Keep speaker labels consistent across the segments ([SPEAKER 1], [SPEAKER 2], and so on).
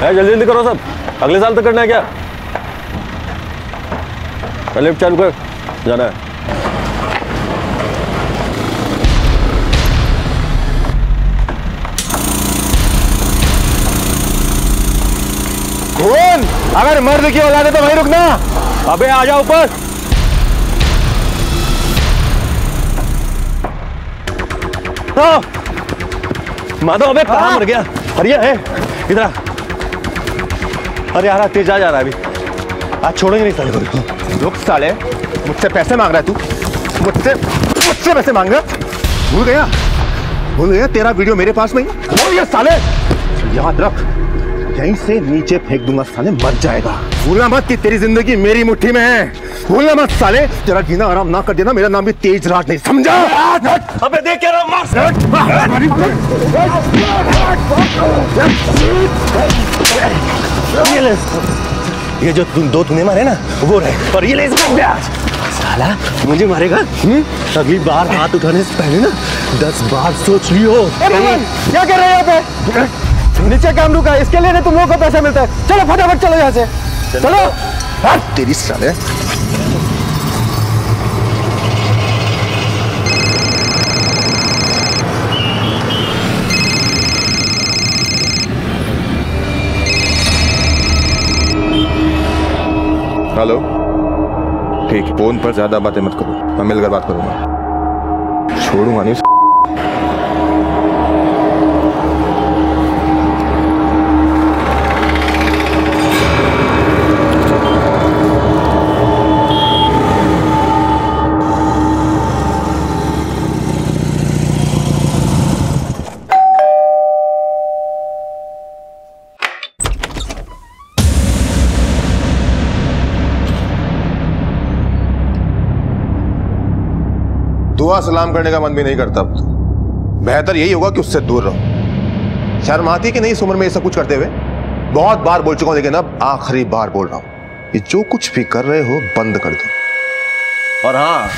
[SPEAKER 1] जल्दी जल्दी करो सब, अगले साल तक करना है क्या? लिफ्ट चालू कर, जाना है।
[SPEAKER 2] कौन? अगर मर्द की औलाद है तो वहीं रुकना।
[SPEAKER 1] अबे आ जाओ ऊपर। माधव, अबे कहाँ मर गया? अरे है इधर। अरे यार तेज आ जा रहा है अभी, आज छोड़ेंगे नहीं साले को।
[SPEAKER 2] रुक साले, मुझसे पैसे मांग रहा है तू? मुझसे पैसे मांग रहा? भूल गया तेरा वीडियो मेरे पास में ही। साले याद रख, यहीं से नीचे फेंक दूंगा साले, मर जाएगा। भूलना मत कि तेरी जिंदगी मेरी मुट्ठी में है। भूलना मत साले, तेरा जीना आराम ना कर देना। मेरा नाम भी तेजराज नहीं, समझा?
[SPEAKER 1] अबे देख क्या रहा ये जो तुम दो तूने मारे ना वो रहे, और ये ले साला मुझे मारेगा। अगली बार हाथ उठाने से पहले ना 10 बार सोच लियो।
[SPEAKER 2] क्या कर रहे हैं यहाँ पे? नीचे काम रुका, इसके लिए तुम लोगों को पैसा मिलता है। चलो फटाफट चलो यहाँ से, चलो। तेरी साले।
[SPEAKER 3] हेलो, ठीक, फोन पर ज्यादा बातें मत करो, मैं मिलकर बात करूंगा। छोड़ूंगा नहीं। दुआ सलाम करने का मन भी नहीं करता। बेहतर यही होगा कि उससे दूर रहो। शर्म आती कि नहीं इस उम्र में ये सब कुछ करते हुए? बहुत बार बोल चुका हूं, लेकिन अब आखिरी बार बोल रहा हूं, ये जो कुछ भी कर रहे हो बंद कर दो। और हाँ,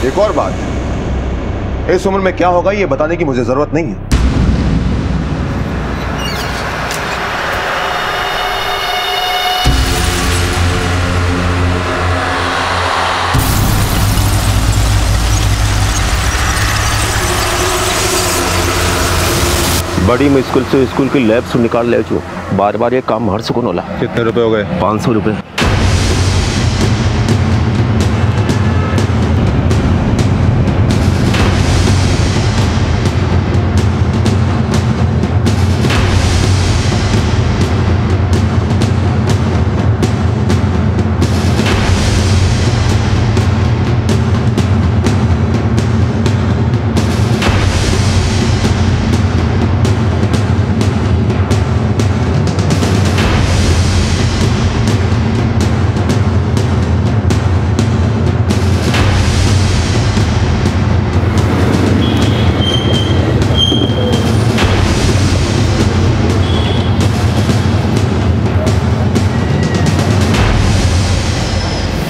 [SPEAKER 3] एक और बात, इस उम्र में क्या होगा ये बताने की मुझे जरूरत नहीं है।
[SPEAKER 1] बड़ी मुश्किल से स्कूल की लैब से निकाल ले जो बार बार ये काम हर सुकून होला।
[SPEAKER 3] कितने रुपए हो गए?
[SPEAKER 1] 500 रुपए।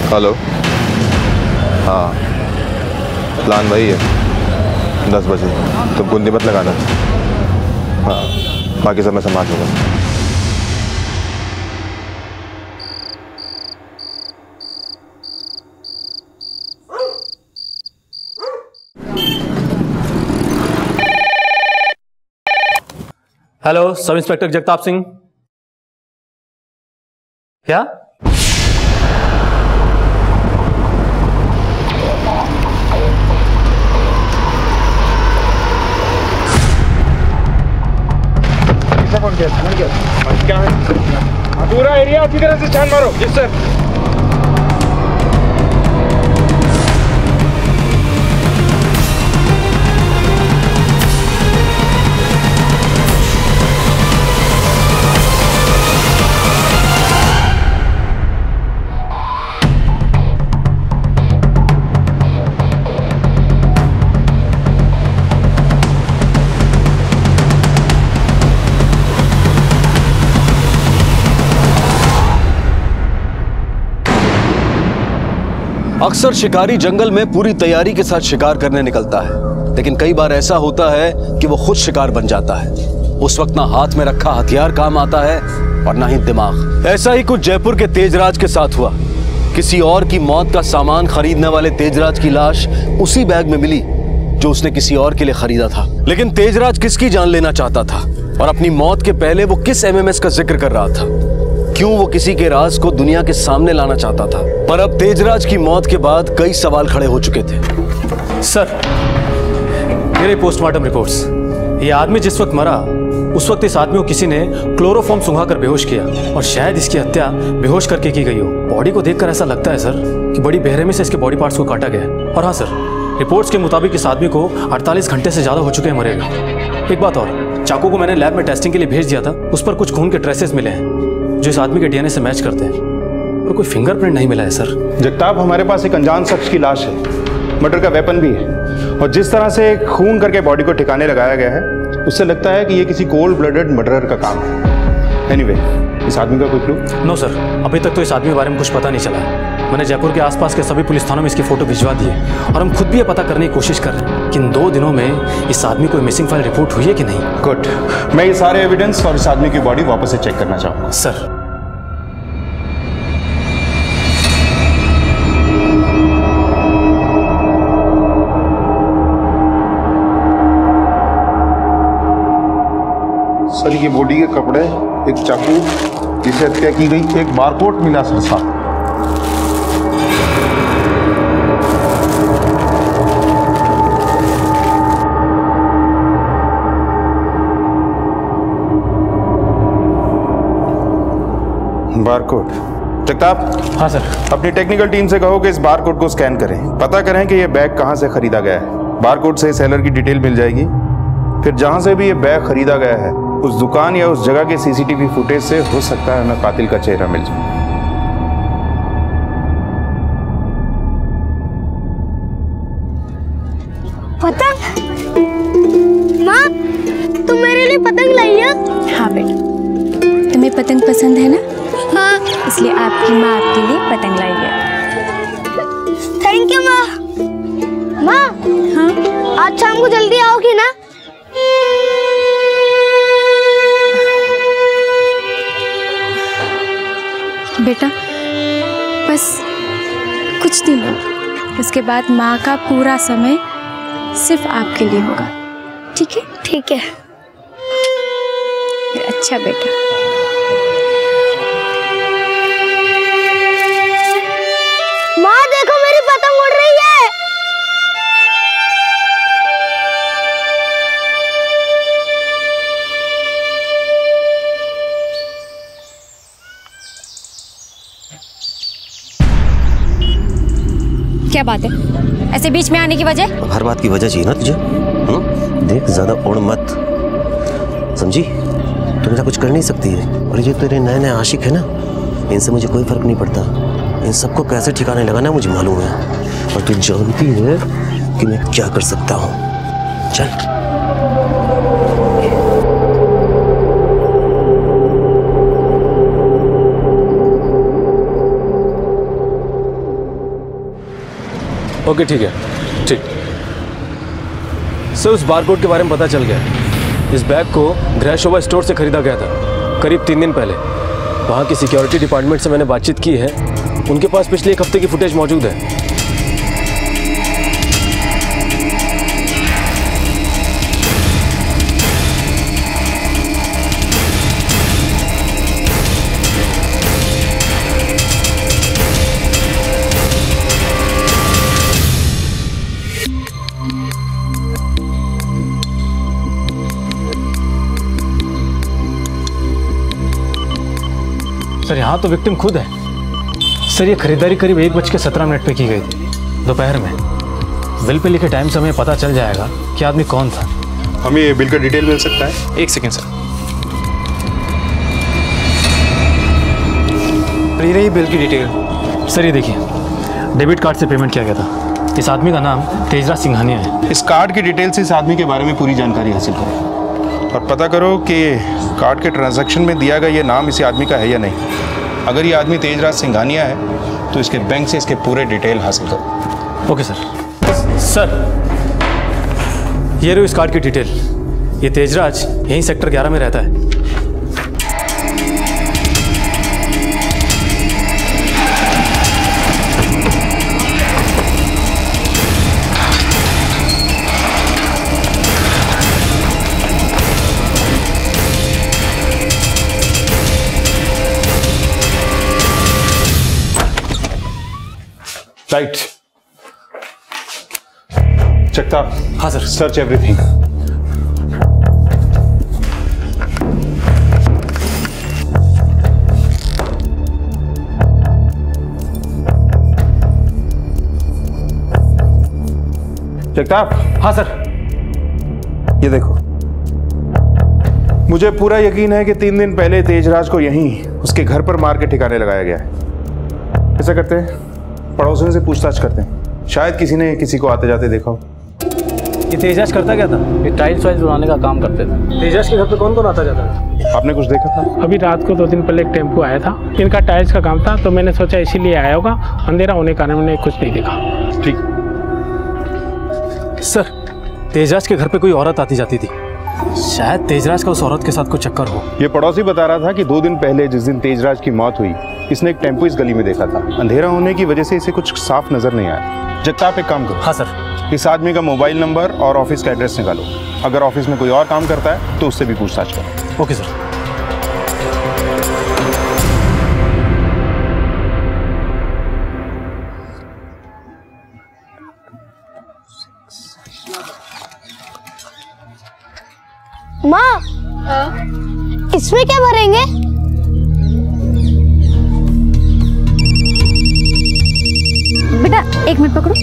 [SPEAKER 3] हेलो, हाँ प्लान वही है, 10 बजे। तुम कुंडी मत लगाना। हाँ, बाकी सब मैं संभाल लूंगा।
[SPEAKER 4] Hello, sub inspector Jagtap Singh. क्या?
[SPEAKER 2] क्या है? पूरा एरिया अच्छी तरह से छान मारो। जी सर।
[SPEAKER 5] अक्सर शिकारी जंगल में पूरी तैयारी के साथ शिकार करने निकलता है, लेकिन कई बार ऐसा होता है कि वो खुद शिकार बन जाता है। उस वक्त ना हाथ में रखा हथियार काम आता है और ना ही दिमाग। ऐसा ही कुछ जयपुर के तेजराज के साथ हुआ। किसी और की मौत का सामान खरीदने वाले तेजराज की लाश उसी बैग में मिली जो उसने किसी और के लिए खरीदा था। लेकिन तेजराज किसकी जान लेना चाहता था और अपनी मौत के पहले वो किस एमएमएस का जिक्र कर रहा था? क्यों वो किसी के राज को दुनिया के सामने लाना चाहता था? पर अब तेजराज की मौत के बाद कई सवाल खड़े हो चुके थे।
[SPEAKER 4] सर, मेरे पोस्टमार्टम रिपोर्ट्स, ये आदमी जिस वक्त मरा उस वक्त इस आदमी को किसी ने क्लोरोफॉर्म सुंघाकर बेहोश किया और शायद इसकी हत्या बेहोश करके की गई हो। बॉडी को देखकर ऐसा लगता है सर कि बड़ी बेरहमी से इसके बॉडी पार्ट्स को काटा गया है। और हाँ सर, रिपोर्ट्स के मुताबिक इस आदमी को 48 घंटे से ज़्यादा हो चुके हैं मरे हुए। एक बात और, चाकू को मैंने लैब में टेस्टिंग के लिए भेज दिया था, उस पर कुछ खून के ट्रेसेस मिले हैं जो इस आदमी के डीएनए से मैच करते हैं, और कोई फिंगरप्रिंट नहीं मिला है सर।
[SPEAKER 6] जगताप, हमारे पास एक अनजान शख्स की लाश है, मर्डर का वेपन भी है, और जिस तरह से खून करके बॉडी को ठिकाने लगाया गया है उससे लगता है कि ये किसी कोल्ड ब्लडेड मर्डरर का काम है। एनीवे, इस आदमी का कोई क्लू?
[SPEAKER 4] नो सर, अभी तक तो इस आदमी के बारे में कुछ पता नहीं चला है। मैंने जयपुर के आसपास के सभी पुलिस थानों में इसकी फोटो भिजवा दी है और हम खुद भी ये पता करने की कोशिश कर रहे हैं कि इन 2 दिनों में इस आदमी को मिसिंग फाइल रिपोर्ट हुई है कि नहीं।
[SPEAKER 6] गुड, मैं ये सारे एविडेंस और इस आदमी की बॉडी वापस से चेक करना चाहूँगा।
[SPEAKER 4] सर,
[SPEAKER 3] सर, ये बॉडी के कपड़े, एक चाकू जिसे हत्या की गई, एक बारकोड मिला सर साथ।
[SPEAKER 6] बारकोड। जगताप,
[SPEAKER 4] हाँ सर।
[SPEAKER 6] अपनी टेक्निकल टीम से कहो कि इस बारकोड को स्कैन करें, पता करें कि ये बैग कहाँ से खरीदा गया है। बारकोड से सेलर की डिटेल मिल जाएगी। फिर जहाँ से भी ये बैग खरीदा गया है उस दुकान या उस जगह के सीसीटीवी फुटेज से हो सकता है हमें कातिल का चेहरा मिल जाए।
[SPEAKER 7] पतंग? माँ, तुम मेरे लिए पतंग लाई है?
[SPEAKER 8] हाँ बेटा, तुम्हें पतंग पसंद है ना?
[SPEAKER 7] हाँ।
[SPEAKER 8] इसलिए आपकी माँ आपके लिए पतंग लाई है।
[SPEAKER 7] थैंक यू माँ। माँ,
[SPEAKER 8] हाँ?
[SPEAKER 7] आज शाम को जल्दी आओगी ना?
[SPEAKER 8] बेटा, बस कुछ दिन और, उसके बाद माँ का पूरा समय सिर्फ आपके लिए होगा। ठीक है?
[SPEAKER 7] ठीक है।
[SPEAKER 8] अच्छा बेटा।
[SPEAKER 7] माँ देखो, मेरी पतंग उड़ रही है।
[SPEAKER 8] क्या बात है, ऐसे बीच में आने की वजह?
[SPEAKER 1] हर बात की वजह चाहिए ना तुझे। देख, ज्यादा उड़ मत, समझी? तू मेरा कुछ कर नहीं सकती है। और ये तेरे नए नए आशिक है ना, इनसे मुझे कोई फर्क नहीं पड़ता। इन सबको कैसे ठिकाने लगाना मुझे मालूम है, और तू जानती है कि मैं क्या कर सकता हूँ। चल।
[SPEAKER 4] ओके, ठीक है, ठीक। सर, उस बारकोड के बारे में पता चल गया। इस बैग को गृह शोभा स्टोर से खरीदा गया था करीब 3 दिन पहले। वहाँ की सिक्योरिटी डिपार्टमेंट से मैंने बातचीत की है, उनके पास पिछले 1 हफ्ते की फुटेज मौजूद है। सर, यहाँ तो विक्टिम खुद है। सर, ये खरीदारी करीब 1:17 पे की गई थी, दोपहर में। बिल पे लिखे टाइम से हमें पता चल जाएगा कि आदमी कौन था।
[SPEAKER 6] हमें ये बिल का डिटेल मिल सकता है?
[SPEAKER 4] 1 सेकेंड सर। ये रही बिल की डिटेल। सर, ये देखिए, डेबिट कार्ड से पेमेंट किया गया था। इस आदमी का नाम तेजराज सिंघानिया है।
[SPEAKER 6] इस कार्ड की डिटेल से इस आदमी के बारे में पूरी जानकारी हासिल करो और पता करो कि कार्ड के ट्रांजैक्शन में दिया गया ये नाम इसी आदमी का है या नहीं। अगर ये आदमी तेजराज सिंघानिया है तो इसके बैंक से इसके पूरे डिटेल हासिल करो।
[SPEAKER 4] Okay sir. सर, ये रही इस कार्ड की डिटेल। ये तेजराज यहीं सेक्टर 11 में रहता है।
[SPEAKER 6] राइट जगताप।
[SPEAKER 4] हाँ सर।
[SPEAKER 6] Search everything. जगताप।
[SPEAKER 4] हाँ सर।
[SPEAKER 6] ये देखो, मुझे पूरा यकीन है कि 3 दिन पहले तेजराज को यहीं उसके घर पर मार के ठिकाने लगाया गया है। ऐसा करते हैं, पड़ोसियों से पूछताछ करते हैं, शायद किसी ने किसी को आते जाते देखा हो।
[SPEAKER 4] ये तेजराज करता क्या था?
[SPEAKER 9] ये टाइल्स वाइल्स बनाने का काम करते थे।
[SPEAKER 4] तेजराज के घर पे कौन कौन आता जाता है?
[SPEAKER 6] आपने कुछ देखा था?
[SPEAKER 10] अभी रात को 2 दिन पहले एक टेम्पो आया था, इनका टाइल्स का काम था, तो मैंने सोचा इसीलिए आया होगा। अंधेरा होने के कारण मैंने कुछ नहीं देखा।
[SPEAKER 6] ठीक।
[SPEAKER 4] सर, तेजराज के घर पे कोई औरत आती जाती थी, शायद तेजराज का उस औरत के साथ कुछ चक्कर हो।
[SPEAKER 6] ये पड़ोसी बता रहा था कि 2 दिन पहले जिस दिन तेजराज की मौत हुई, इसने एक टेम्पो इस गली में देखा था। अंधेरा होने की वजह से इसे कुछ साफ नजर नहीं आया। जगताप, एक काम करो।
[SPEAKER 4] हाँ सर।
[SPEAKER 6] इस आदमी का मोबाइल नंबर और ऑफिस का एड्रेस निकालो। अगर ऑफिस में कोई और काम करता है तो उससे भी पूछताछ करो।
[SPEAKER 4] Okay sir.
[SPEAKER 7] माँ, इसमें क्या भरेंगे?
[SPEAKER 8] बेटा 1 मिनट पकड़ो।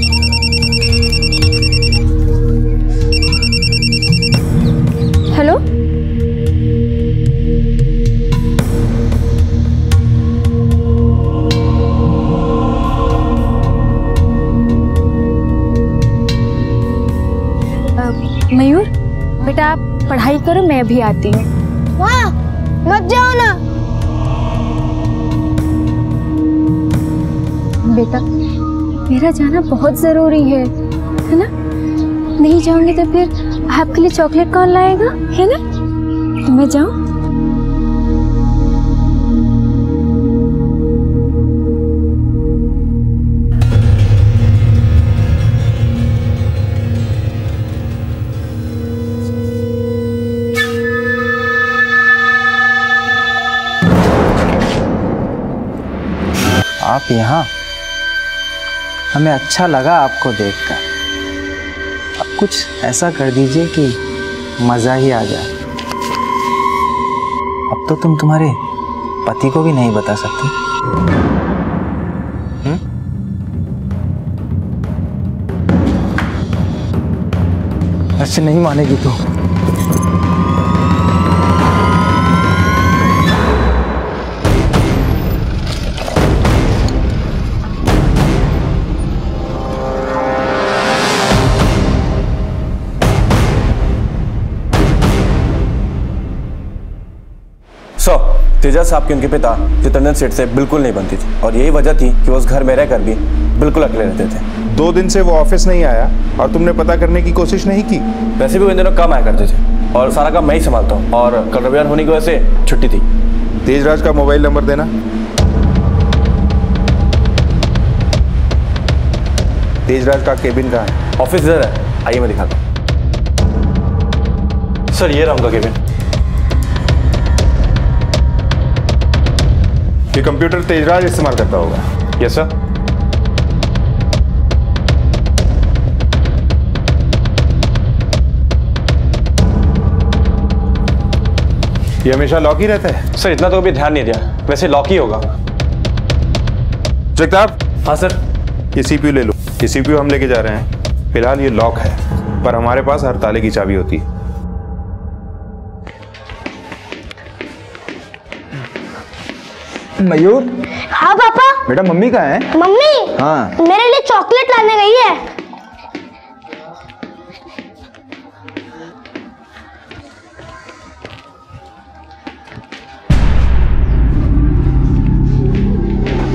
[SPEAKER 8] हेलो, मयूर बेटा आप पढ़ाई करो, मैं अभी आती हूँ।
[SPEAKER 7] माँ, मत जाओ ना।
[SPEAKER 8] बेटा मेरा जाना बहुत ज़रूरी है ना? नहीं जाऊंगी तो फिर आपके लिए चॉकलेट कौन लाएगा, है ना? तो मैं जाऊँ?
[SPEAKER 9] आप यहाँ? हमें अच्छा लगा आपको देखकर। अब कुछ ऐसा कर दीजिए कि मज़ा ही आ जाए। अब तो तुम तुम्हारे पति को भी नहीं बता सकती। ऐसे नहीं मानेगी तू।
[SPEAKER 5] तेजस साहब के उनके पिता जितेंद्र सेठ से बिल्कुल नहीं बनती थी और यही वजह थी कि वो उस घर में रहकर भी बिल्कुल अकेले रहते थे।
[SPEAKER 6] 2 दिन से वो ऑफिस नहीं आया और तुमने पता करने की कोशिश नहीं की?
[SPEAKER 5] वैसे भी वो इन दिनों कम आया करते थे और सारा काम मैं ही संभालता हूँ और कल रविवार होने की वजह से छुट्टी थी।
[SPEAKER 6] तेजराज का मोबाइल नंबर देना। तेजराज का केबिन कहाँ है?
[SPEAKER 5] ऑफिस इधर है, आइए मैं दिखाता हूँ। सर ये रहा उनका केबिन।
[SPEAKER 6] ये कंप्यूटर तेजराज इस्तेमाल करता होगा।
[SPEAKER 5] Yes sir.
[SPEAKER 6] ये हमेशा लॉक ही रहता है?
[SPEAKER 5] सर इतना तो कभी ध्यान नहीं दिया, वैसे लॉक ही होगा।
[SPEAKER 6] जगताप।
[SPEAKER 4] हाँ सर।
[SPEAKER 6] ये सीपीयू ले लो। ये सीपीयू हम लेके जा रहे हैं। फिलहाल ये लॉक है, पर हमारे पास हर ताले की चाबी होती है।
[SPEAKER 9] मयूर।
[SPEAKER 7] हाँ पापा।
[SPEAKER 9] बेटा मम्मी कहाँ है?
[SPEAKER 7] मम्मी?
[SPEAKER 9] हाँ।
[SPEAKER 7] मेरे लिए चॉकलेट लाने गई है।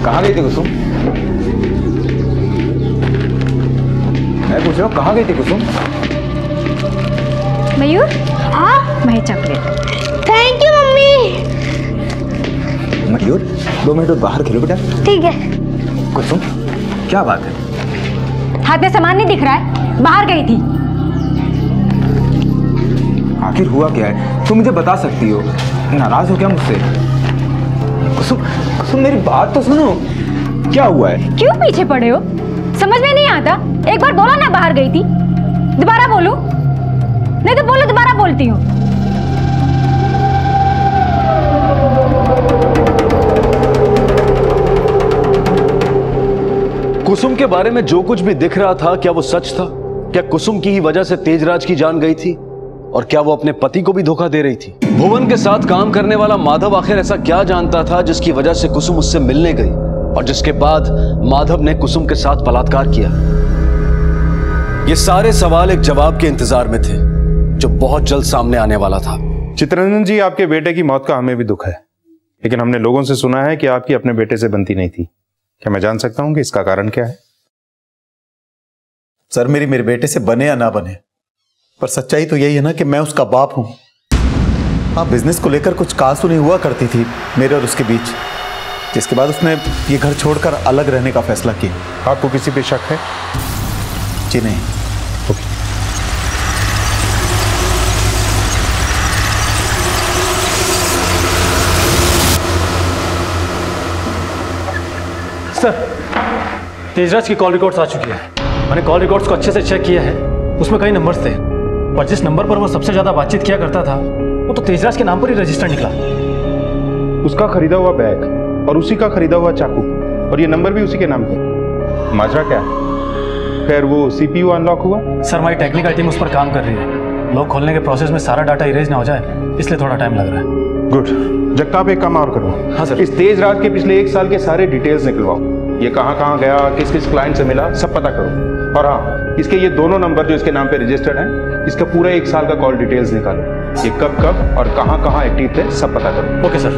[SPEAKER 9] कहाँ गई थी कुसुम? मैं पूछ रहा हूँ कहाँ गई थी कुसुम?
[SPEAKER 8] मयूर,
[SPEAKER 7] हाँ
[SPEAKER 8] मैं chocolate.
[SPEAKER 7] Thank you mummy.
[SPEAKER 2] Mayur 2 minute बाहर खेलो बेटा।
[SPEAKER 7] ठीक है।
[SPEAKER 2] कुसुम क्या बात है?
[SPEAKER 8] हाथ में सामान नहीं दिख रहा है, बाहर गई थी।
[SPEAKER 11] आखिर हुआ क्या है, तुम मुझे बता सकती हो? नाराज हो क्या मुझसे? कुसुम, कुसुम मेरी बात तो सुनो, क्या हुआ है?
[SPEAKER 8] क्यों पीछे पड़े हो? समझ में नहीं आता? एक बार बोला ना बाहर गई थी, दोबारा बोलूं? नहीं तो बोलो, दोबारा बोलती हूँ।
[SPEAKER 5] कुसुम के बारे में जो कुछ भी दिख रहा था, क्या वो सच था? क्या कुसुम की ही वजह से तेजराज की जान गई थी? और क्या वो अपने पति को भी धोखा दे रही थी? भुवन के साथ काम करने वाला माधव आखिर ऐसा क्या जानता था जिसकी वजह से कुसुम उससे मिलने गई और जिसके बाद माधव ने कुसुम के साथ बलात्कार किया? ये सारे सवाल एक जवाब के इंतजार में थे जो बहुत जल्द सामने आने वाला था।
[SPEAKER 6] चित्ररंजन जी, आपके बेटे की मौत का हमें भी दुख है, लेकिन हमने लोगों से सुना है कि आपकी अपने बेटे से बनती नहीं थी। क्या मैं जान सकता हूं कि इसका कारण क्या है?
[SPEAKER 12] सर, मेरे बेटे से बने या ना बने, पर सच्चाई तो यही है ना कि मैं उसका बाप हूं। हाँ, बिजनेस को लेकर कुछ कहासुनी हुआ करती थी मेरे और उसके बीच, जिसके बाद उसने ये घर छोड़कर अलग रहने का फैसला किया।
[SPEAKER 6] आपको किसी पे शक है?
[SPEAKER 12] जी नहीं।
[SPEAKER 4] सर, तेजराज की कॉल रिकॉर्ड्स आ चुकी है। मैंने कॉल रिकॉर्ड्स को अच्छे से चेक किया है। उसमें कई नंबर्स थे, पर जिस नंबर पर वो सबसे ज्यादा बातचीत किया करता था वो तो तेजराज के नाम पर ही रजिस्टर निकला।
[SPEAKER 6] उसका खरीदा हुआ बैग और उसी का खरीदा हुआ चाकू, और ये नंबर भी उसी के नाम पे। माजरा क्या है? खैर, वो सीपीयू अनलॉक हुआ?
[SPEAKER 4] सर, हमारी टेक्निकल टीम उस पर काम कर रही है। लॉक खोलने के प्रोसेस में सारा डाटा इरेज ना हो जाए, इसलिए थोड़ा टाइम लग रहा है।
[SPEAKER 6] गुड। जगताप, एक काम और करो।
[SPEAKER 4] हाँ सर।
[SPEAKER 6] इस तेजराज के पिछले 1 साल के सारे डिटेल्स निकलवाओ। ये कहाँ गया, किस किस क्लाइंट से मिला, सब पता करो। और हाँ, इसके ये दोनों नंबर जो इसके नाम पे रजिस्टर्ड हैं, इसका पूरा 1 साल का कॉल डिटेल्स निकालो। ये कब और कहाँ एक्टिव थे, सब पता करो।
[SPEAKER 4] Okay sir.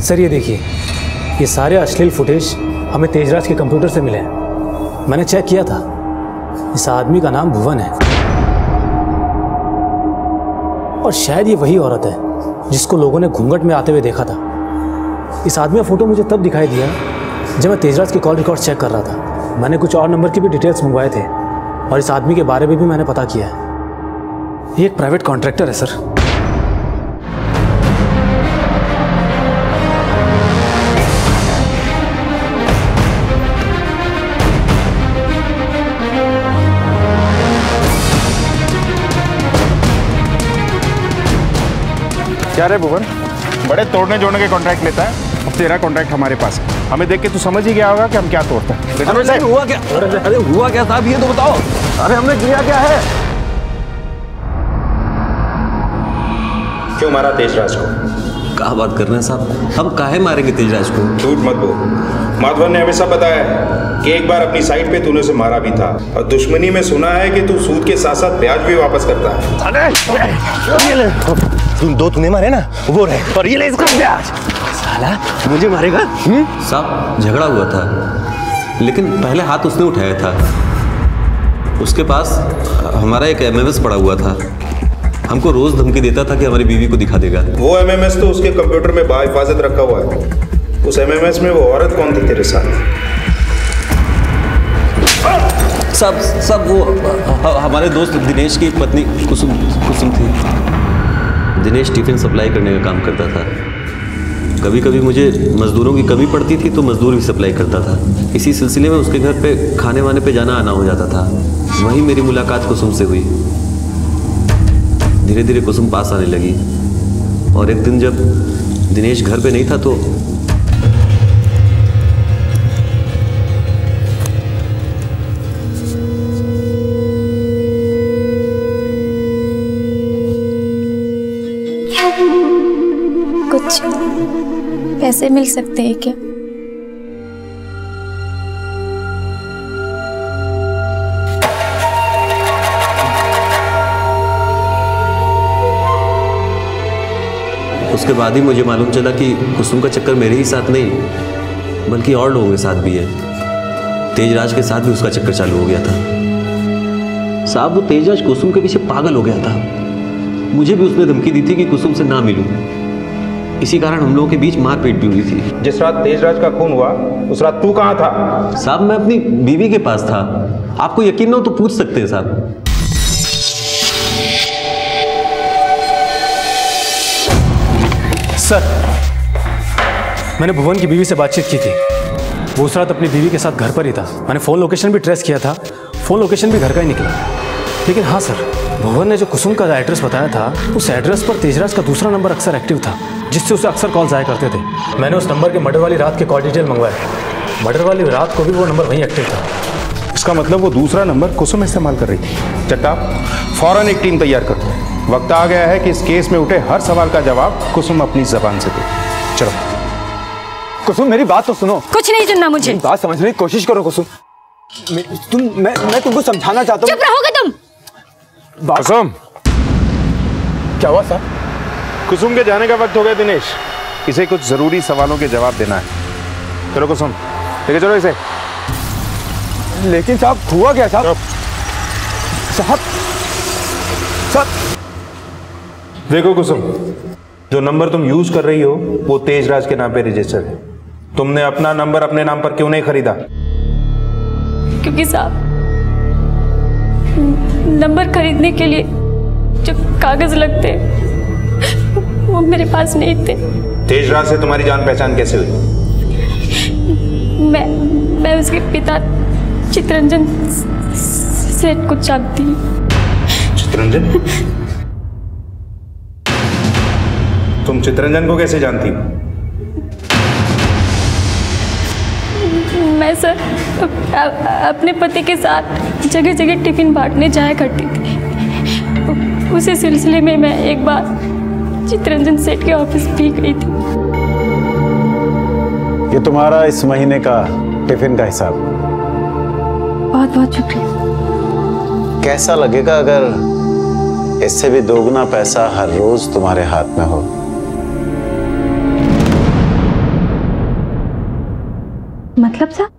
[SPEAKER 4] सर, ये देखिए, ये सारे अश्लील फुटेज हमें तेजराज के कंप्यूटर से मिले हैं। मैंने चेक किया था, इस आदमी का नाम भुवन है और शायद ये वही औरत है जिसको लोगों ने घूंघट में आते हुए देखा था। इस आदमी का फोटो मुझे तब दिखाई दिया जब मैं तेजराज के कॉल रिकॉर्ड चेक कर रहा था। मैंने कुछ और नंबर की भी डिटेल्स मंगवाए थे और इस आदमी के बारे में भी मैंने पता किया है। ये एक प्राइवेट कॉन्ट्रैक्टर है सर।
[SPEAKER 6] क्या रे भुवन, बड़े तोड़ने जोड़ने के कॉन्ट्रैक्ट लेता है। अब तेरा कॉन्ट्रैक्ट हमारे पास है, हमें देख के तू समझ ही गया होगा कि हम क्या तोड़ते हैं।
[SPEAKER 5] अरे हुआ क्या? अरे हुआ क्या साहब, ये तो बताओ।
[SPEAKER 12] अरे हमने किया क्या है?
[SPEAKER 6] क्यों मारा तेजराज को?
[SPEAKER 1] कहाँ बात कर रहे हैं साहब, हम काहे मारेंगे तेजराज को?
[SPEAKER 6] झूठ मत बोल। माधवन ने हमें सब बताया है कि एक बार अपनी साइट पे तूने उसे मारा भी था, और दुश्मनी में सुना है कि तू सूद के साथ साथ ब्याज भी वापस करता है।
[SPEAKER 1] अरे तुम 2 तूने मारे ना, वो रहे, और ये ले इसका ब्याज। साला मुझे मारेगा? साहब, झगड़ा हुआ था, लेकिन पहले हाथ उसने उठाया था। उसके पास हमारा एक MMS पड़ा हुआ था, हमको रोज धमकी देता था कि हमारी बीवी को दिखा देगा।
[SPEAKER 6] वो MMS तो उसके कंप्यूटर में बाहिफाजत रखा हुआ है। उस MMS में वो औरत कौन थी तेरे साथ?
[SPEAKER 1] सब वो हमारे दोस्त दिनेश की पत्नी कुसुम थी। दिनेश टिफिन सप्लाई करने का काम करता था। कभी कभी मुझे मज़दूरों की कमी पड़ती थी तो मज़दूर भी सप्लाई करता था। इसी सिलसिले में उसके घर पे खाने वाने पे जाना आना हो जाता था। वहीं मेरी मुलाकात कुसुम से हुई। धीरे धीरे कुसुम पास आने लगी, और एक दिन जब दिनेश घर पे नहीं था तो
[SPEAKER 8] पैसे मिल सकते हैं क्या?
[SPEAKER 1] उसके बाद ही मुझे मालूम चला कि कुसुम का चक्कर मेरे ही साथ नहीं बल्कि और लोगों के साथ भी है। तेजराज के साथ भी उसका चक्कर चालू हो गया था। साहब, वो तेजराज कुसुम के पीछे पागल हो गया था। मुझे भी उसने धमकी दी थी कि कुसुम से ना मिलूं। इसी कारण हम लोगों के बीच मारपीट भी हुई थी।
[SPEAKER 6] जिस रात तेजराज का खून हुआ उस रात तू कहाँ था?
[SPEAKER 1] साहब, मैं अपनी बीवी के पास था। आपको यकीन ना हो तो पूछ सकते हैं साहब।
[SPEAKER 4] सर, मैंने भुवन की बीवी से बातचीत की थी। वो उस रात अपनी बीवी के साथ घर पर ही था। मैंने फ़ोन लोकेशन भी ट्रेस किया था। फ़ोन लोकेशन भी घर का ही निकला। लेकिन हाँ सर, भुवन ने जो कुसुम का एड्रेस बताया था, उस एड्रेस पर तेजराज का दूसरा नंबर अक्सर एक्टिव था, जिससे उसे अक्सर कॉल्स आया करते थे। मैंने उस नंबर के मर्डर वाली रात के कॉल डिटेल मंगवाए। मर्डर वाली रात को भी वो नंबर वहीं एक्टिव था।
[SPEAKER 6] इसका मतलब वो दूसरा नंबर कुसुम इस्तेमाल कर रही थी। जगताप, फौरन एक टीम तैयार करो। वक्त आ गया है कि इस केस में उठे हर सवाल का जवाब कुसुम अपनी जबान से दे। चलो।
[SPEAKER 11] कुसुम, मेरी बात तो सुनो।
[SPEAKER 8] कुछ नहीं सुनना मुझे।
[SPEAKER 11] बात समझने की कोशिश करो कुसुम। मैं तुमको समझाना चाहता हूँ।
[SPEAKER 8] चुप रहोगे तुम।
[SPEAKER 6] कुसुम,
[SPEAKER 11] क्या हुआ सर?
[SPEAKER 6] कुसुम के जाने का वक्त हो गया दिनेश। इसे कुछ जरूरी सवालों के जवाब देना है। चलो कुसुम, लेके चलो इसे।
[SPEAKER 11] लेकिन साहब, हुआ क्या साहब? साहब,
[SPEAKER 6] देखो कुसुम, जो नंबर तुम यूज कर रही हो वो तेजराज के नाम पे रजिस्टर्ड है। तुमने अपना नंबर अपने नाम पर क्यों नहीं खरीदा?
[SPEAKER 8] क्योंकि साहब, नंबर खरीदने के लिए जो कागज लगते वो मेरे पास नहीं थे।
[SPEAKER 6] तेजराज से तुम्हारी जान पहचान कैसे हुई?
[SPEAKER 8] मैं उसके पिता चित्रंजन सेठ को जानती हूँ।
[SPEAKER 6] चित्रंजन? तुम चित्रंजन को कैसे जानती हो?
[SPEAKER 8] मैं सर अपने पति के साथ जगह जगह टिफिन बांटने जाया करती थी। उसी सिलसिले में मैं एक बार चित्रंजन सेठ के ऑफिस भी गई थी।
[SPEAKER 12] ये तुम्हारा इस महीने का टिफिन का हिसाब।
[SPEAKER 8] बहुत बहुत शुक्रिया।
[SPEAKER 12] कैसा लगेगा अगर इससे भी दोगुना पैसा हर रोज तुम्हारे हाथ में हो?
[SPEAKER 8] मतलब साहब?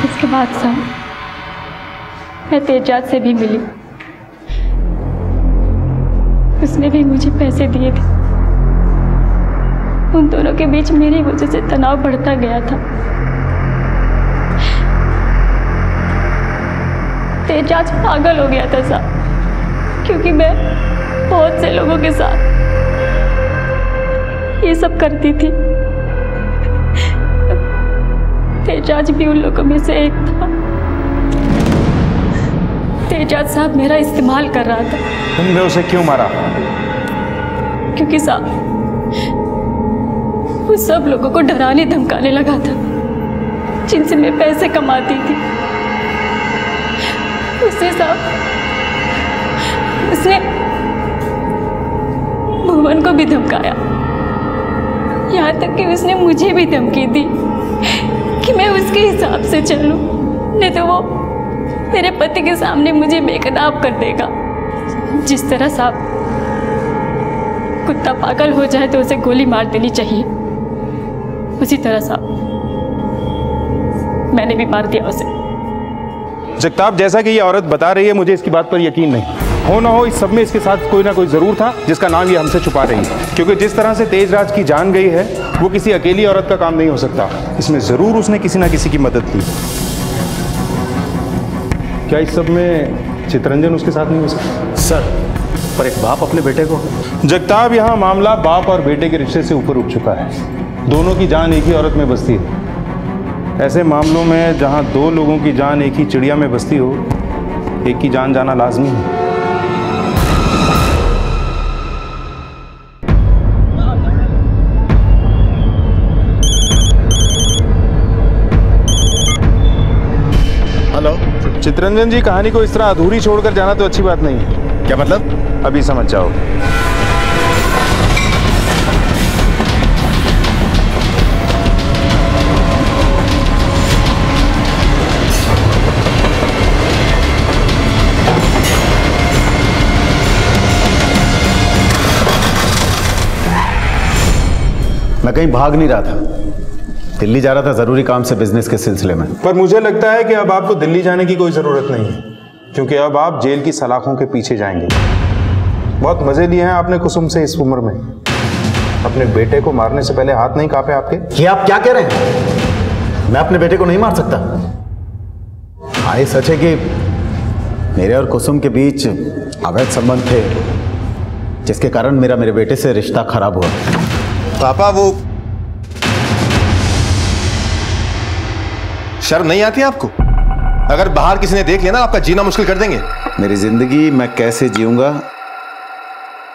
[SPEAKER 8] इसके बाद साहब मैं तेजराज से भी मिली। उसने भी मुझे पैसे दिए थे। उन दोनों के बीच मेरी वजह से तनाव बढ़ता गया था। तेजराज पागल हो गया था साहब, क्योंकि मैं बहुत से लोगों के साथ ये सब करती थी। तेजराज भी उन लोगों में से एक था। तेजराज साहब मेरा इस्तेमाल कर रहा था।
[SPEAKER 6] तुमने उसे क्यों मारा?
[SPEAKER 8] क्योंकि साहब वो सब लोगों को डराने धमकाने लगा था जिनसे मैं पैसे कमाती थी। उसने भुवन को भी धमकाया। यहाँ तक कि उसने मुझे भी धमकी दी कि मैं उसके हिसाब से चलूं, नहीं तो वो मेरे पति के सामने मुझे बेकदाब कर देगा। जिस तरह साहब कुत्ता पागल हो जाए तो उसे गोली मार देनी चाहिए, उसी तरह साहब मैंने भी मार दिया उसे।
[SPEAKER 6] जगताप, जैसा कि ये औरत बता रही है, मुझे इसकी बात पर यकीन नहीं। हो ना हो, इस सब में इसके साथ कोई ना कोई जरूर था जिसका नाम ये हमसे छुपा रही है। क्योंकि जिस तरह से तेजराज की जान गई है वो किसी अकेली औरत का काम नहीं हो सकता। इसमें जरूर उसने किसी ना किसी की मदद की। क्या इस सब में चित्रंजन उसके साथ नहीं हो सकता?
[SPEAKER 4] सर, पर एक बाप अपने बेटे को।
[SPEAKER 6] जगताप, यहाँ मामला बाप और बेटे के रिश्ते से ऊपर उठ चुका है। दोनों की जान एक ही औरत में बसती है। ऐसे मामलों में जहां दो लोगों की जान एक ही चिड़िया में बसती हो, एक की जान जाना लाजमी है।
[SPEAKER 3] हेलो
[SPEAKER 6] चितरंजन जी, कहानी को इस तरह अधूरी छोड़कर जाना तो अच्छी बात नहीं है।
[SPEAKER 3] क्या मतलब?
[SPEAKER 6] अभी समझ जाओ।
[SPEAKER 12] मैं कहीं भाग नहीं रहा था, दिल्ली जा रहा था जरूरी काम से बिजनेस के सिलसिले में।
[SPEAKER 6] पर मुझे लगता है कि अब आपको दिल्ली जाने की कोई जरूरत नहीं है, क्योंकि अब आप जेल की सलाखों के पीछे जाएंगे। बहुत मजे लिए हैं आपने कुसुम से इस उम्र में। अपने बेटे को मारने से पहले हाथ नहीं कांपे आपके?
[SPEAKER 12] ये आप क्या कह रहे हैं? मैं अपने बेटे को नहीं मार सकता। हाँ, ये सच है कि मेरे और कुसुम के बीच अवैध संबंध थे, जिसके कारण मेरे बेटे से रिश्ता खराब हुआ।
[SPEAKER 3] पापा, वो शर्म नहीं आती आपको? अगर बाहर किसी ने देख लिया ना, आपका जीना मुश्किल कर देंगे।
[SPEAKER 12] मेरी जिंदगी मैं कैसे जीऊंगा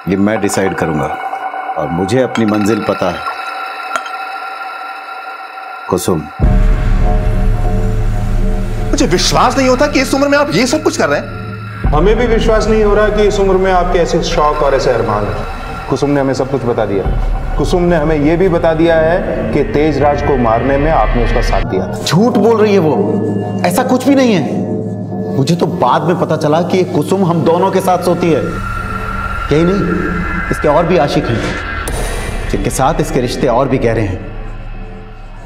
[SPEAKER 12] ये मैं डिसाइड करूंगा, और मुझे अपनी मंजिल पता है। कुसुम,
[SPEAKER 3] मुझे विश्वास नहीं होता कि इस उम्र में आप ये सब कुछ कर रहे हैं।
[SPEAKER 6] हमें भी विश्वास नहीं हो रहा कि इस उम्र में आपके ऐसे शौक और ऐसे अरमान हैं। कुसुम ने हमें सब कुछ बता दिया। कुसुम ने हमें यह भी बता दिया है कि तेजराज को मारने में आपने उसका साथ दिया था।
[SPEAKER 12] झूठ बोल रही है वो, ऐसा कुछ भी नहीं है। मुझे तो बाद में पता चला कि ये कुसुम हम दोनों के साथ सोती है। यही नहीं, इसके और भी आशिक हैं, जिनके साथ इसके रिश्ते और भी गहरे हैं।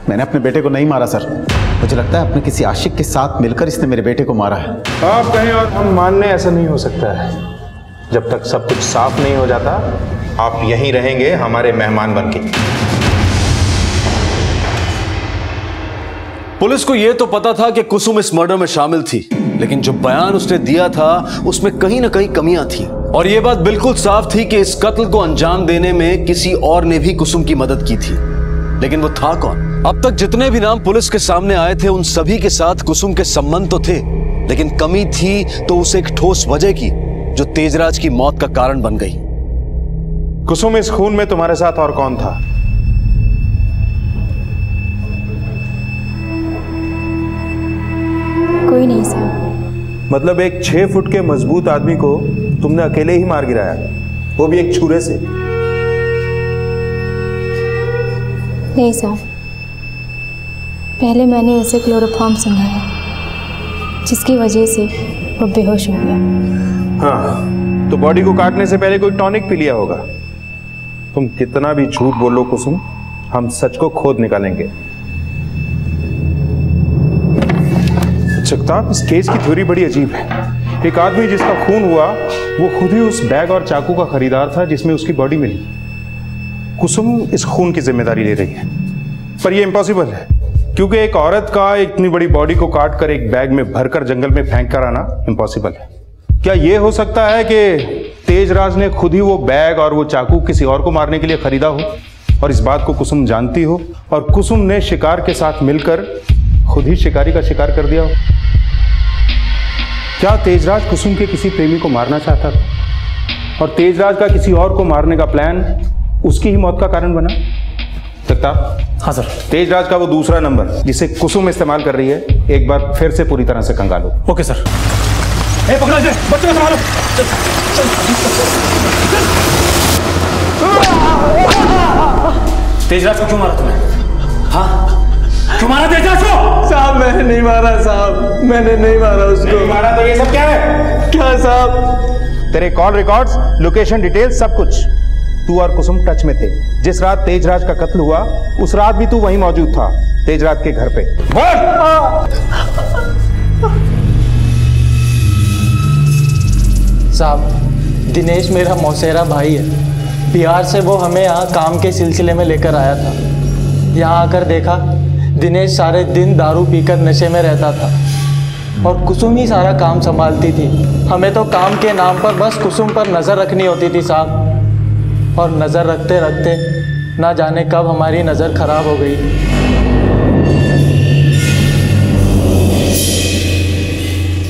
[SPEAKER 12] मैंने अपने बेटे को नहीं मारा सर, मुझे लगता है अपने किसी आशिक के साथ मिलकर इसने मेरे बेटे को मारा है।
[SPEAKER 6] आप कहें और हम मानने, ऐसा नहीं हो सकता है। जब तक सब कुछ साफ नहीं हो जाता, आप यहीं रहेंगे हमारे मेहमान बनके।
[SPEAKER 5] पुलिस को यह तो पता था कि कुसुम इस मर्डर में शामिल थी, लेकिन जो बयान उसने दिया था उसमें कहीं ना कहीं कमियां थी, और यह बात बिल्कुल साफ थी कि इस कत्ल को अंजाम देने में किसी और ने भी कुसुम की मदद की थी। लेकिन वो था कौन? अब तक जितने भी नाम पुलिस के सामने आए थे, उन सभी के साथ कुसुम के संबंध तो थे, लेकिन कमी थी तो उसे एक ठोस वजह की, जो तेजराज की मौत का कारण बन गई।
[SPEAKER 6] कुसुम, इस खून में तुम्हारे साथ और कौन था?
[SPEAKER 8] कोई नहीं साहब।
[SPEAKER 6] मतलब एक 6 फुट के मजबूत आदमी को तुमने अकेले ही मार गिराया, वो भी एक छुरे से?
[SPEAKER 8] नहीं साहब, पहले मैंने उसे क्लोरोफॉर्म सुंघाया, जिसकी वजह से वो बेहोश हो गया।
[SPEAKER 6] हाँ, तो बॉडी को काटने से पहले कोई टॉनिक पी लिया होगा। तुम कितना भी झूठ बोलो कुसुम, हम सच को खोद निकालेंगे। जगताप, इस केस की थ्योरी बड़ी अजीब है। एक आदमी जिसका खून हुआ, वो खुद ही उस बैग और चाकू का खरीदार था जिसमें उसकी बॉडी मिली। कुसुम इस खून की जिम्मेदारी ले रही है, पर यह इम्पॉसिबल है, क्योंकि एक औरत का इतनी बड़ी बॉडी को काट कर एक बैग में भरकर जंगल में फेंक कर आना इम्पॉसिबल है। क्या यह हो सकता है कि तेजराज ने खुद ही वो बैग और वो चाकू किसी और को मारने के लिए खरीदा हो, और इस बात को कुसुम जानती हो, और कुसुम ने शिकार के साथ मिलकर खुद ही शिकारी का शिकार कर दिया हो? क्या तेजराज कुसुम के किसी प्रेमी को मारना चाहता था, और तेजराज का किसी और को मारने का प्लान उसकी ही मौत का कारण बना? जगताप।
[SPEAKER 4] हाँ सर।
[SPEAKER 6] तेजराज का वो दूसरा नंबर जिसे कुसुम इस्तेमाल कर रही है, एक बार फिर से पूरी तरह से कंगालो।
[SPEAKER 4] Okay sir. पकड़ो इसे, बच्चों को संभालो। तेजराज को क्यों मारा तुमने? हाँ, क्यों मारा तेजराज को?
[SPEAKER 9] साहब, मैंने नहीं मारा साहब, मैंने नहीं मारा उसको।
[SPEAKER 6] नहीं मारा तो ये सब क्या है?
[SPEAKER 9] क्या साहब?
[SPEAKER 6] तेरे कॉल रिकॉर्ड्स, लोकेशन डिटेल्स, सब कुछ। तू और कुसुम टच में थे। जिस रात तेजराज का कत्ल हुआ, उस रात भी तू वहीं मौजूद था, तेजराज के घर पे।
[SPEAKER 9] साहब, दिनेश मेरा मौसेरा भाई है। बिहार से वो हमें यहाँ काम के सिलसिले में लेकर आया था। यहाँ आकर देखा, दिनेश सारे दिन दारू पीकर नशे में रहता था, और कुसुम ही सारा काम संभालती थी। हमें तो काम के नाम पर बस कुसुम पर नज़र रखनी होती थी साहब, और नज़र रखते रखते ना जाने कब हमारी नज़र खराब हो गई।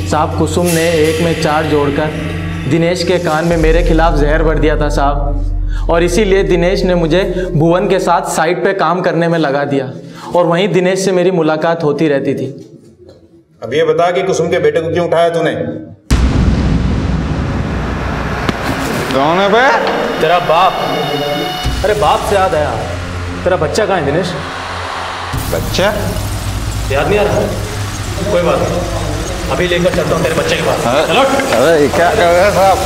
[SPEAKER 9] साहब कुसुम ने 1 में 4 जोड़कर दिनेश के कान में मेरे खिलाफ जहर भर दिया था साहब, और इसीलिए दिनेश ने मुझे भुवन के साथ साइट पे काम करने में लगा दिया और वहीं दिनेश से मेरी मुलाकात होती रहती थी।
[SPEAKER 6] अब ये बता कि कुसुम के बेटे को क्यों उठाया तूने? कौन है बे?
[SPEAKER 4] तेरा बाप। अरे बाप से याद आया, तेरा बच्चा कहाँ है दिनेश?
[SPEAKER 6] बच्चा?
[SPEAKER 4] याद नहीं आ रहा? कोई बात नहीं, अभी लेकर चलता हूँ तेरे बच्चे के पास। चलो।
[SPEAKER 6] अरे क्या कर रहे हैं साहब?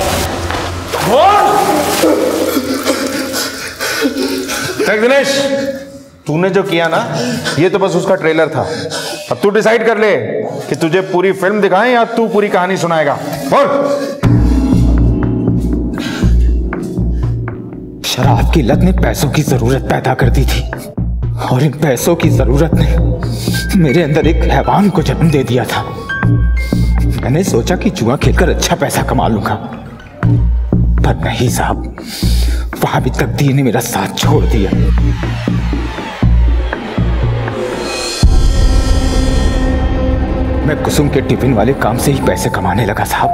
[SPEAKER 6] देख दिनेश, तूने जो किया ना, ये तो बस उसका ट्रेलर था। अब तू डिसाइड कर ले कि तुझे पूरी फिल्म दिखाएं या तू पूरी कहानी सुनाएगा। बोल।
[SPEAKER 11] शराब की लत ने पैसों की जरूरत पैदा कर दी थी और इन पैसों की जरूरत ने मेरे अंदर एक हैवान को जन्म दे दिया था। मैंने सोचा कि जुआ खेलकर अच्छा पैसा कमा लूंगा, पर नहीं साहब, वहां भी तकदीर ने मेरा साथ छोड़ दिया। मैं कुसुम के टिफिन वाले काम से ही पैसे कमाने लगा साहब।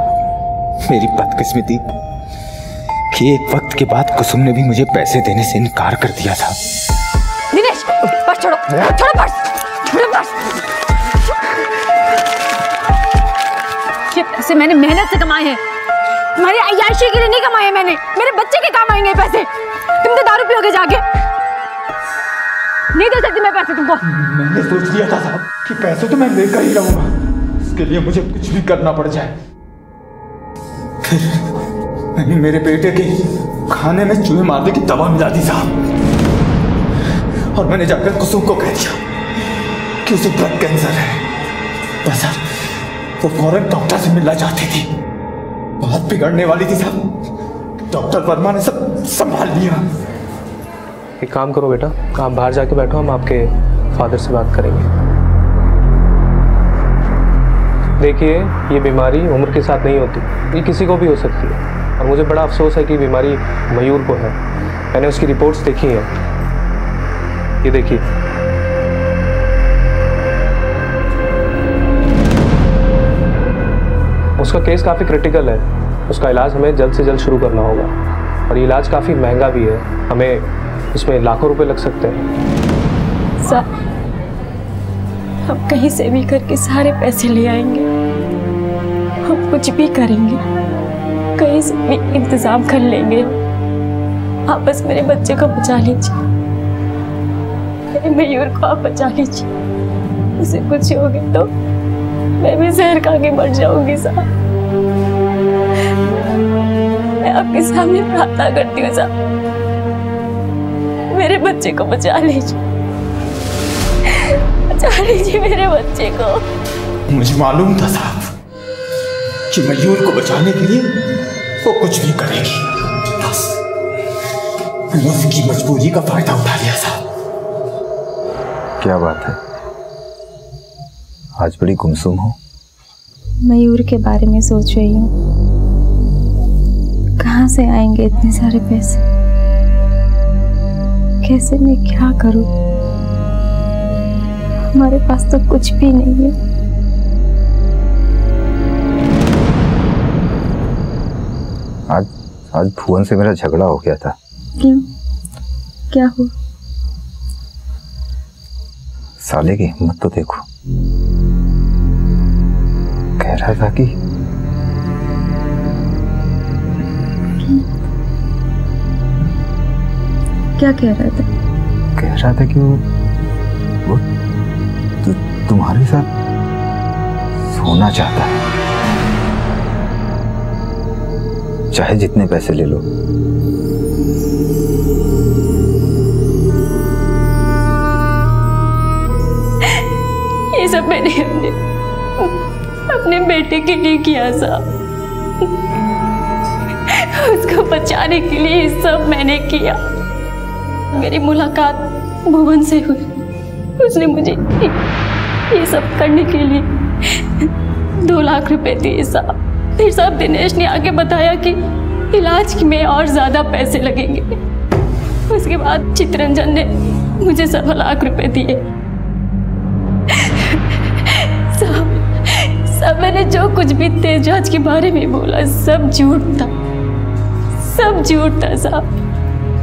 [SPEAKER 11] मेरी बदकिस्मती कि एक वक्त के बाद कुसुम ने भी मुझे पैसे देने से इनकार कर दिया था।
[SPEAKER 13] दिनेश, पर्स छोड़ो, छोड़ो पर्स, छोड़ो पर्स। ये पैसे मैंने मेहनत से कमाए हैं, तुम्हारी अय्याशी के लिए नहीं कमाए मैंने, मेरे बच्चे के काम आएंगे पैसे। तुम तो दारू पियोगे जाके, नहीं दे सकती मैं पैसे तुमको।
[SPEAKER 11] मैंने सोच लिया था साहब कि पैसे तो मैं लेकर ही रहूंगा, इसके लिए मुझे कुछ भी करना पड़ जाए। फिर मैंने मेरे बेटे के खाने में चूहे मारने की दवा मिला दी साहब, और मैंने जाकर कुसुम को कह दिया कि उसे ब्लड कैंसर है। बस वो फौरन डॉक्टर से मिलना चाहती थी। बात बिगड़ने वाली थी साहब, डॉक्टर वर्मा ने सब संभाल लिया।
[SPEAKER 14] एक काम करो बेटा, आप बाहर जाके बैठो, हम आपके फादर से बात करेंगे। देखिए, ये बीमारी उम्र के साथ नहीं होती, ये किसी को भी हो सकती है, और मुझे बड़ा अफसोस है कि बीमारी मयूर को है। मैंने उसकी रिपोर्ट्स देखी हैं, ये देखिए। उसका केस काफ़ी क्रिटिकल है, उसका इलाज हमें जल्द से जल्द शुरू करना होगा, और ये इलाज काफ़ी महंगा भी है, हमें इसमें लाखों रुपए लग सकते हैं।
[SPEAKER 8] सर, हम कहीं से भी करके सारे पैसे ले आएंगे, हम कुछ भी करेंगे, कहीं से भी इंतजाम कर लेंगे। आप बस मेरे बच्चे को बचा लीजिए, मेरे मयूर को आप बचा लीजिए। उसे कुछ हो गया तो मैं भी जहर खा के मर जाऊंगी साहब। मैं आपके सामने प्रार्थना करती हूँ साहब, मेरे बच्चे को बचा लीजिए, बचा लीजिए मेरे बच्चे को।
[SPEAKER 11] मुझे मालूम था साहब कि मयूर को बचाने के लिए वो कुछ भी करेगी, बस मैंने उसकी मजबूरी का फायदा उठा लिया साहब।
[SPEAKER 12] क्या बात है, आज बड़ी गुमसुम हो?
[SPEAKER 8] मयूर के बारे में सोच रही हूँ, कहाँ से आएंगे इतने सारे पैसे, कैसे मैं क्या करूँ, हमारे पास तो कुछ भी नहीं है।
[SPEAKER 12] आज भुवन से मेरा झगड़ा हो गया था।
[SPEAKER 8] क्यों, क्या हुआ?
[SPEAKER 12] साले की हिम्मत तो देखो, कह रहा था कि
[SPEAKER 8] क्या कह रहा था?
[SPEAKER 12] कह रहा था कि वो तुम्हारे साथ सोना चाहता है, चाहे जितने पैसे ले लो।
[SPEAKER 8] ये सब मैंने अपने बेटे के लिए किया साहब, उसको बचाने के लिए ये सब मैंने किया। मेरी मुलाकात भुवन से हुई, उसने मुझे ये सब करने के लिए 2 लाख रुपए दिए साहब। फिर साहब दिनेश ने आगे बताया कि इलाज में और ज्यादा पैसे लगेंगे। उसके बाद चितरंजन ने मुझे 7 लाख रुपए दिए। सब मैंने जो कुछ भी तेजराज के बारे में बोला सब झूठ था, सब झूठ था साहब।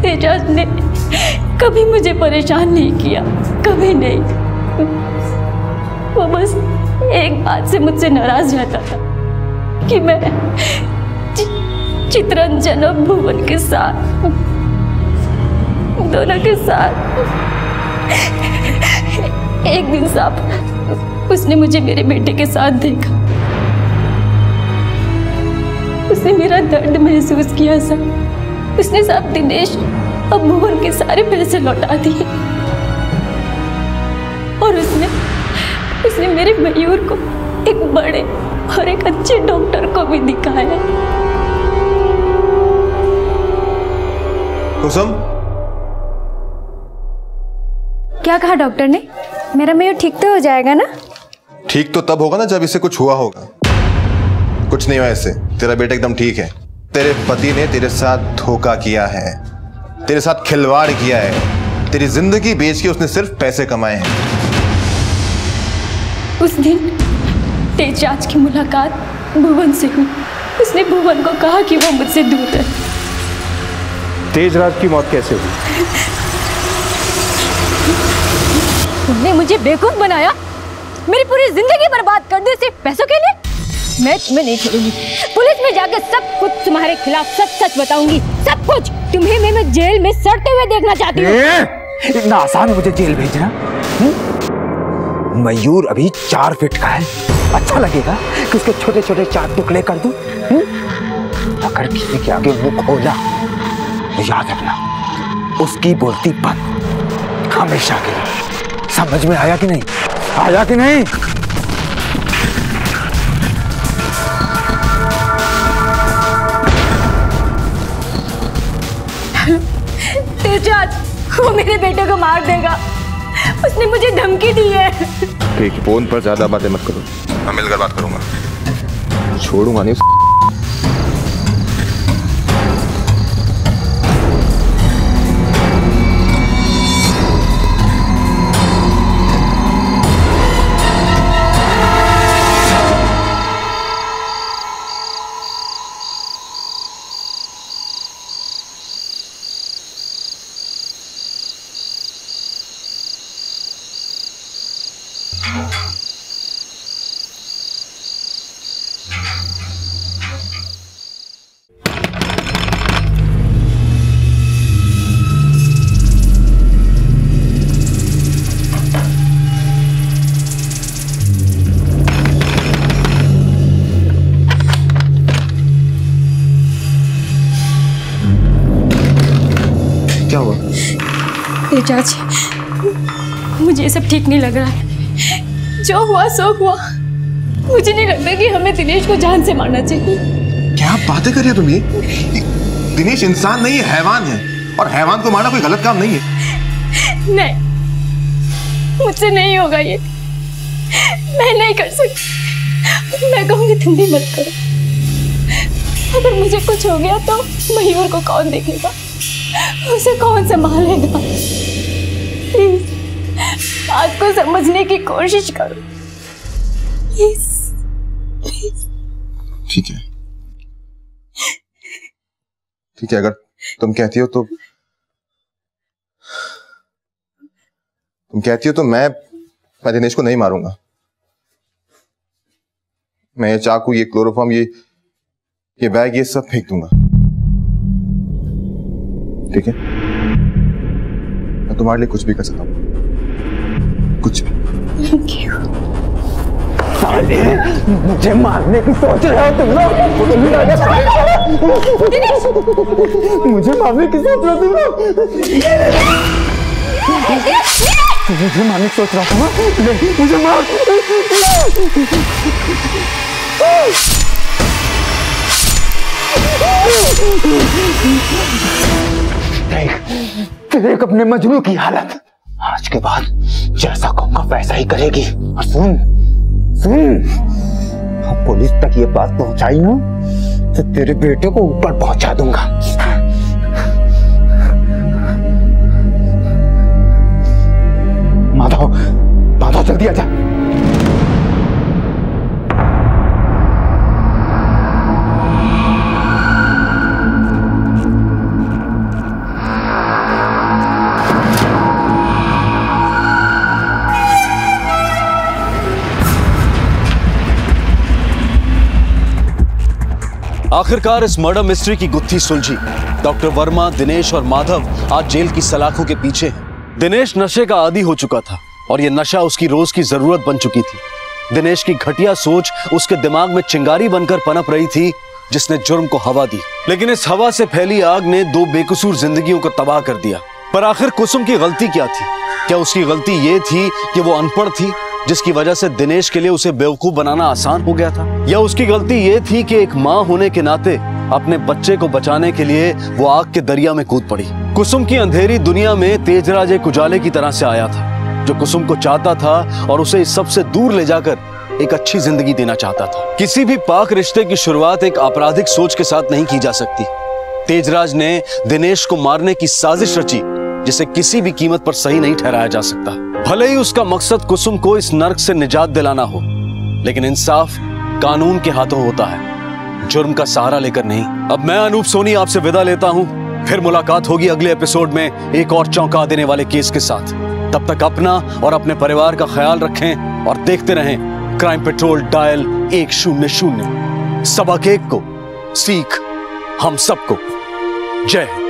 [SPEAKER 8] तेजराज ने कभी मुझे परेशान नहीं किया, कभी नहीं। वो बस एक बात से मुझसे नाराज रहता था कि मैं चितरंजन और भुवन के साथ, दोनों के साथ। एक दिन साहब उसने मुझे मेरे बेटे के साथ देखा, उसने मेरा दर्द महसूस किया साहब। उसने साहब दिनेश और भुवन के सारे पैसे लौटा दिए और उसने मेरे मयूर को एक बड़े और एक अच्छे डॉक्टर को भी दिखाया।
[SPEAKER 3] कुसुम,
[SPEAKER 13] क्या कहा डॉक्टर ने? मेरा मयूर ठीक तो हो जाएगा ना?
[SPEAKER 3] ठीक तो तब होगा ना जब इसे कुछ हुआ होगा। कुछ नहीं हुआ इससे, तेरा बेटा एकदम ठीक है। तेरे पति ने तेरे साथ धोखा किया है, तेरे साथ खिलवाड़ किया है, तेरी जिंदगी बेच के उसने सिर्फ पैसे कमाए हैं।
[SPEAKER 8] उस दिन तेजराज की मुलाकात भुवन से हुई। उसने भुवन को कहा कि वो मुझसे दूर है।
[SPEAKER 6] तेजराज की मौत कैसे हुई?
[SPEAKER 13] तुमने मुझे बेवकूफ बनाया, मेरी पूरी जिंदगी बर्बाद कर दी सिर्फ पैसों के लिए। मैं तुम्हें नहीं छोड़ूंगी। पुलिस में जाकर सब कुछ तुम्हारे खिलाफ सच सच बताऊंगी, सब कुछ। तुम्हें मैं जेल में सड़ते हुए देखना चाहती हूँ।
[SPEAKER 11] इतना आसान है मुझे जेल भेजना? मयूर अभी 4 फीट का है, अच्छा लगेगा कि उसके छोटे छोटे 4 टुकड़े कर दूं? अगर किसी के आगे मुंह खोला तो याद रखना, उसकी बोलती बंद, हमेशा के लिए। समझ में आया कि नहीं? आया कि नहीं?
[SPEAKER 13] तेजराज वो मेरे बेटे को मार देगा, उसने मुझे धमकी दी है।
[SPEAKER 3] ठीक, फोन पर ज्यादा बातें मत करो, मैं मिलकर बात करूंगा। छोड़ूंगा नहीं। क्या हुआ?
[SPEAKER 8] तेजराज, मुझे ये सब ठीक नहीं लग रहा है। जो हुआ सो हुआ। मुझे नहीं लगता कि हमें दिनेश को जान से मारना चाहिए।
[SPEAKER 3] क्या बातें कर रही हो तुम? ये दिनेश इंसान नहीं है, हैवान है, और हैवान को मारना कोई गलत काम नहीं है।
[SPEAKER 8] नहीं, मुझसे नहीं होगा ये। मैं नहीं कर सकती। मैं कहूंगी तुम भी मत करो। अगर मुझे कुछ हो गया तो मयूर को कौन देखेगा, उसे कौन संभालेगा? प्लीज बात को समझने की कोशिश करो, प्लीज प्लीज।
[SPEAKER 3] ठीक है, ठीक है, अगर तुम कहती हो तो मैं दिनेश को नहीं मारूंगा। मैं ये चाकू, ये क्लोरोफॉर्म, ये बैग, ये सब फेंक दूंगा। ठीक है? मैं तुम्हारे लिए कुछ भी कर सकता हूँ, कुछ भी।
[SPEAKER 8] Thank you.
[SPEAKER 11] साले, मुझे मारने की सोच रहे हो तुम लोग? मुझे मारने की सोच रहे हो तुम लोग? मुझे मारने की सोच रहा था ना? नहीं, मुझे मार। देख अपने मजनू की हालत। आज के बाद जैसा कहूंगा वैसा ही करेगी। और सुन, पुलिस तक ये बात पहुंचाई ना तो तेरे बेटे को ऊपर पहुंचा दूंगा। माधव, जल्दी आजा।
[SPEAKER 5] आखिरकार इस मर्डर मिस्ट्री की गुत्थी सुलझी। डॉक्टर वर्मा, दिनेश और माधव आज जेल की सलाखों के पीछे हैं। दिनेश नशे का आदी हो चुका था और यह नशा उसकी रोज की जरूरत बन चुकी थी। दिनेश की घटिया सोच उसके दिमाग में चिंगारी बनकर पनप रही थी, जिसने जुर्म को हवा दी। लेकिन इस हवा से फैली आग ने 2 बेकसूर जिंदगियों को तबाह कर दिया। पर आखिर कुसुम की गलती क्या थी? क्या उसकी गलती ये थी कि वो अनपढ़ थी, जिसकी वजह से दिनेश के लिए उसे बेवकूफ बनाना आसान हो गया था? या उसकी गलती ये थी कि एक माँ होने के नाते अपने बच्चे को बचाने के लिए वो आग के दरिया में कूद पड़ी? कुसुम की अंधेरी दुनिया में तेजराज एक उजाले की तरह से आया था, जो कुसुम को चाहता था और उसे इस सबसे दूर ले जाकर एक अच्छी जिंदगी देना चाहता था। किसी भी पाक रिश्ते की शुरुआत एक आपराधिक सोच के साथ नहीं की जा सकती। तेजराज ने दिनेश को मारने की साजिश रची, जिसे किसी भी कीमत पर सही नहीं ठहराया जा सकता। भले ही उसका मकसद कुसुम को इस नर्क से निजात दिलाना हो, लेकिन इंसाफ कानून के हाथों होता है, जुर्म का सहारा लेकर नहीं। अब मैं अनूप सोनी आपसे विदा लेता हूं। फिर मुलाकात होगी अगले एपिसोड में एक और चौंका देने वाले केस के साथ। तब तक अपना और अपने परिवार का ख्याल रखें और देखते रहें क्राइम पेट्रोल डायल 100। सबक एक को, सीख हम सबको। जय हिंद।